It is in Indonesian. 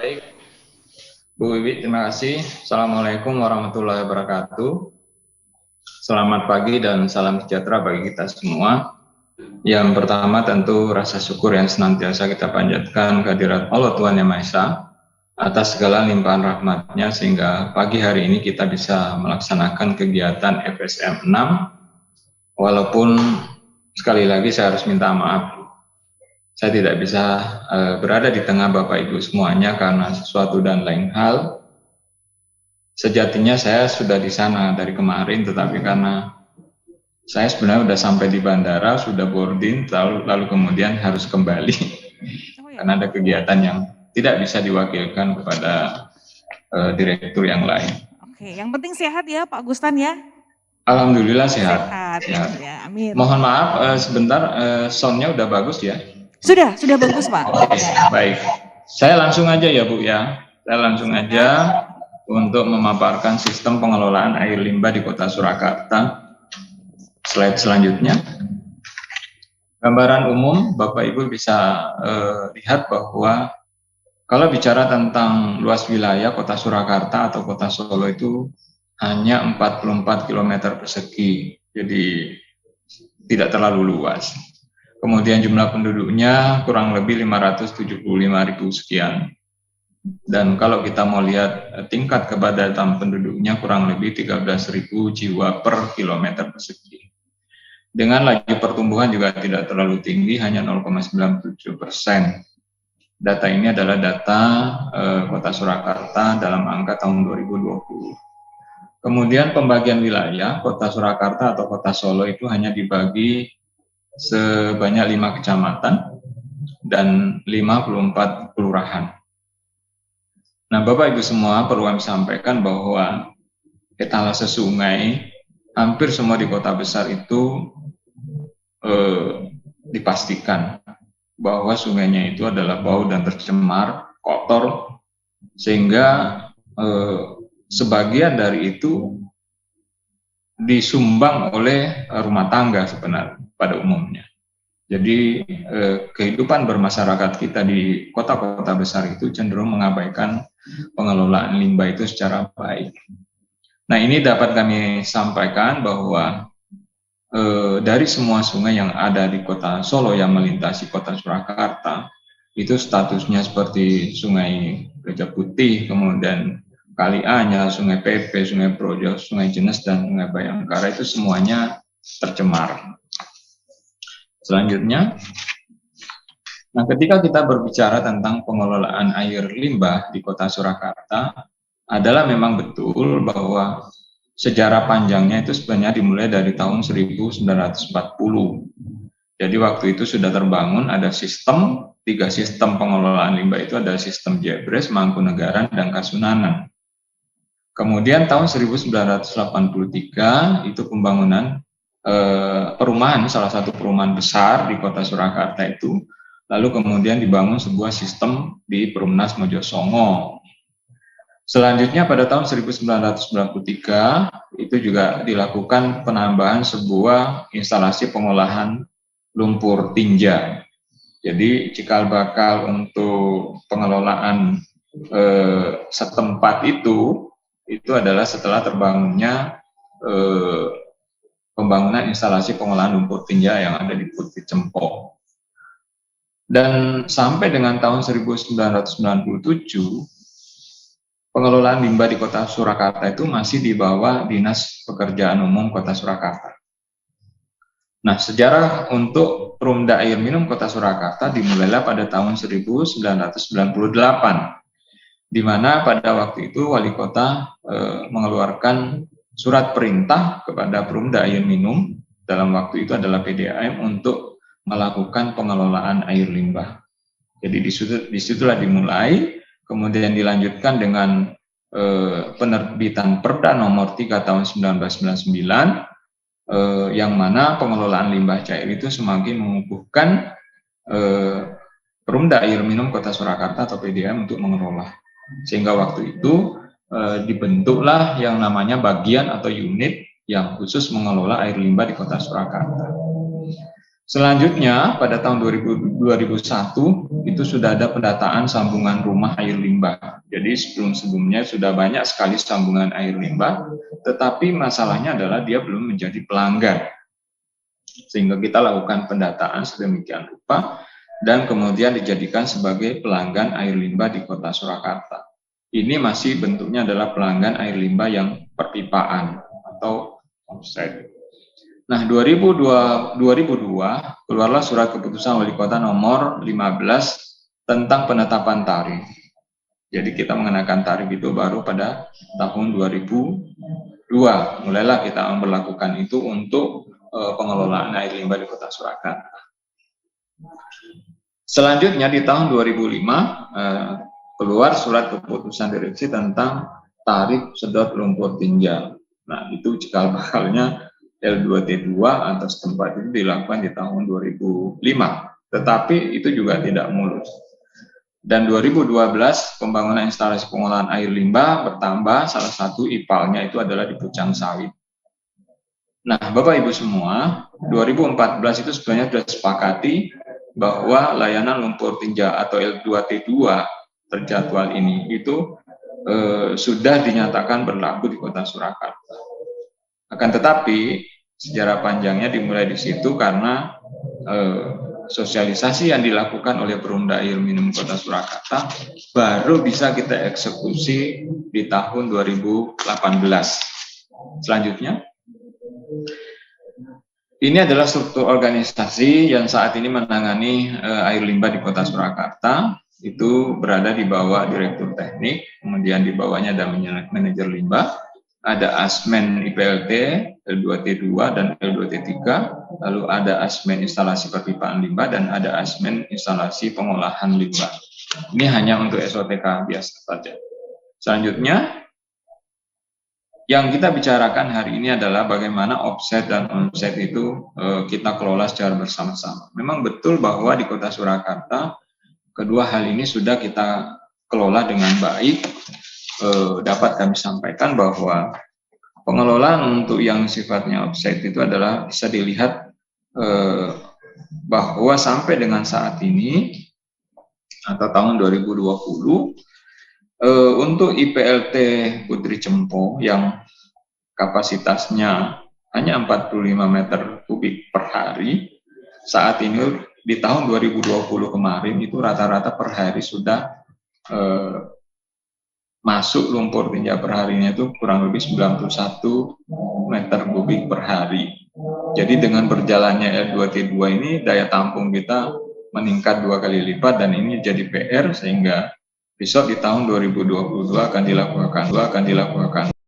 Baik, Bu Wiwi, terima kasih. Assalamualaikum warahmatullahi wabarakatuh. Selamat pagi dan salam sejahtera bagi kita semua. Yang pertama tentu rasa syukur yang senantiasa kita panjatkan kehadirat Allah Tuhan Yang Maha Esa atas segala limpahan rahmatnya sehingga pagi hari ini kita bisa melaksanakan kegiatan FSM 6. Walaupun sekali lagi saya harus minta maaf, saya tidak bisa berada di tengah Bapak Ibu semuanya karena sesuatu dan lain hal. Sejatinya saya sudah di sana dari kemarin, tetapi karena saya sebenarnya sudah sampai di bandara, sudah boarding, lalu kemudian harus kembali karena ada kegiatan yang tidak bisa diwakilkan kepada direktur yang lain. Oke, yang penting sehat ya Pak Gustan ya. Alhamdulillah sehat. Sehat. Ya, amin. Mohon maaf, sebentar, soundnya udah bagus ya? Sudah bagus Pak. Oke, baik. Saya langsung aja ya Bu ya. Saya langsung aja untuk memaparkan sistem pengelolaan air limbah di Kota Surakarta. Slide selanjutnya. Gambaran umum, Bapak Ibu bisa lihat bahwa kalau bicara tentang luas wilayah Kota Surakarta atau Kota Solo itu hanya 44 km persegi, jadi tidak terlalu luas. Kemudian jumlah penduduknya kurang lebih 575.000 sekian. Dan kalau kita mau lihat tingkat kepadatan penduduknya kurang lebih 13.000 jiwa per kilometer persegi. Dengan laju pertumbuhan juga tidak terlalu tinggi, hanya 0,97%. Data ini adalah data Kota Surakarta dalam angka tahun 2020. Kemudian pembagian wilayah Kota Surakarta atau Kota Solo itu hanya dibagi sebanyak 5 kecamatan dan 54 kelurahan. Nah, Bapak Ibu semua, perlu kami sampaikan bahwa etalase sungai hampir semua di kota besar itu dipastikan bahwa sungainya itu adalah bau dan tercemar, kotor, sehingga sebagian dari itu disumbang oleh rumah tangga sebenarnya pada umumnya. Jadi kehidupan bermasyarakat kita di kota-kota besar itu cenderung mengabaikan pengelolaan limbah itu secara baik. Nah, ini dapat kami sampaikan bahwa dari semua sungai yang ada di Kota Solo yang melintasi Kota Surakarta itu statusnya seperti Sungai Gajah Putih, kemudian Kali Anyar, Sungai Pepe, Sungai Projo, Sungai Jenes, dan Sungai Bayangkara itu semuanya tercemar. Selanjutnya, nah ketika kita berbicara tentang pengelolaan air limbah di Kota Surakarta, adalah memang betul bahwa sejarah panjangnya itu sebenarnya dimulai dari tahun 1940. Jadi waktu itu sudah terbangun ada tiga sistem pengelolaan limbah itu, ada sistem Jebres, Mangkunegaran, dan Kasunanan. Kemudian tahun 1983 itu pembangunan perumahan, salah satu perumahan besar di Kota Surakarta itu, lalu kemudian dibangun sebuah sistem di Perumnas Mojosongo. Selanjutnya pada tahun 1993 itu juga dilakukan penambahan sebuah instalasi pengolahan lumpur tinja. Jadi cikal bakal untuk pengelolaan setempat itu adalah setelah terbangunnya pembangunan instalasi pengolahan lumpur tinja yang ada di Putri Cempok. Dan sampai dengan tahun 1997, pengelolaan limbah di Kota Surakarta itu masih di bawah Dinas Pekerjaan Umum Kota Surakarta. Nah, sejarah untuk Perumda Air Minum Kota Surakarta dimulailah pada tahun 1998, di mana pada waktu itu Wali Kota mengeluarkan surat perintah kepada Perumda Air Minum, dalam waktu itu adalah PDAM, untuk melakukan pengelolaan air limbah. Jadi disitulah dimulai, kemudian dilanjutkan dengan penerbitan Perda nomor 3 tahun 1999, yang mana pengelolaan limbah cair itu semakin mengukuhkan Perumda Air Minum Kota Surakarta atau PDAM untuk mengelola. Sehingga waktu itu dibentuklah yang namanya bagian atau unit yang khusus mengelola air limbah di Kota Surakarta. Selanjutnya pada tahun 2001 itu sudah ada pendataan sambungan rumah air limbah. Jadi sebelum-sebelumnya sudah banyak sekali sambungan air limbah, tetapi masalahnya adalah dia belum menjadi pelanggan. Sehingga kita lakukan pendataan sedemikian rupa dan kemudian dijadikan sebagai pelanggan air limbah di Kota Surakarta. Ini masih bentuknya adalah pelanggan air limbah yang perpipaan atau offset. Nah, 2002 keluarlah surat keputusan wali kota nomor 15 tentang penetapan tarif. Jadi kita mengenakan tarif itu baru pada tahun 2002. Mulailah kita memperlakukan itu untuk pengelolaan air limbah di Kota Surakarta. Selanjutnya di tahun 2005 keluar surat keputusan direksi tentang tarif sedot lumpur tinja. Nah, itu cikal bakalnya L2T2 atau setempat itu dilakukan di tahun 2005, tetapi itu juga tidak mulus. Dan 2012 pembangunan instalasi pengolahan air limbah bertambah, salah satu IPAL-nya itu adalah di Pucang Sawit. Nah, Bapak Ibu semua, 2014 itu sebenarnya sudah disepakati bahwa layanan lumpur tinja atau L2T2 terjadwal ini itu sudah dinyatakan berlaku di Kota Surakarta. Akan tetapi sejarah panjangnya dimulai di situ karena sosialisasi yang dilakukan oleh Perumda Air Minum Kota Surakarta baru bisa kita eksekusi di tahun 2018. Selanjutnya, ini adalah struktur organisasi yang saat ini menangani air limbah di Kota Surakarta. Itu berada di bawah Direktur Teknik, kemudian di bawahnya ada manajer limbah, ada Asmen IPLT, L2T2 dan L2T3, lalu ada Asmen instalasi perpipaan limbah dan ada Asmen instalasi pengolahan limbah. Ini hanya untuk SOTK biasa saja. Selanjutnya, yang kita bicarakan hari ini adalah bagaimana offset dan onset itu kita kelola secara bersama-sama. Memang betul bahwa di Kota Surakarta kedua hal ini sudah kita kelola dengan baik. Dapat kami sampaikan bahwa pengelolaan untuk yang sifatnya offset itu adalah bisa dilihat bahwa sampai dengan saat ini atau tahun 2020 untuk IPLT Putri Cempo yang kapasitasnya hanya 45 meter kubik per hari, saat ini di tahun 2020 kemarin itu rata-rata per hari sudah masuk lumpur tinja per harinya itu kurang lebih 91 meter kubik per hari. Jadi dengan berjalannya L2T2 ini daya tampung kita meningkat 2 kali lipat dan ini jadi PR sehingga besok di tahun 2022 akan dilakukan